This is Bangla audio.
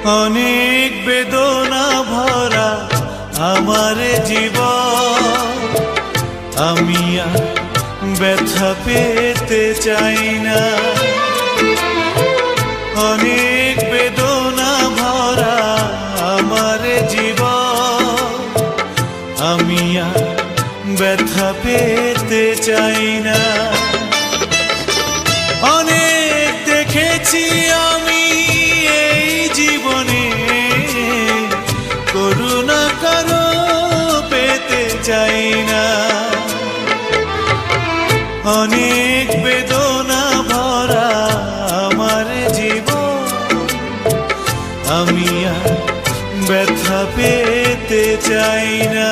অনেক বেদনা ভরা আমার জীবন, আমি আর ব্যথা পেতে চাই না। অনেক বেদনা ভরা আমার জীবন, আমি আর ব্যথা পেতে চাই না। অনেক দেখেছি আমি এই জীবনে, করুণা কারো পেতে চাই না। অনেক বেদনা ভরা আমার জীবন, আমি আর ব্যথা পেতে চাই না।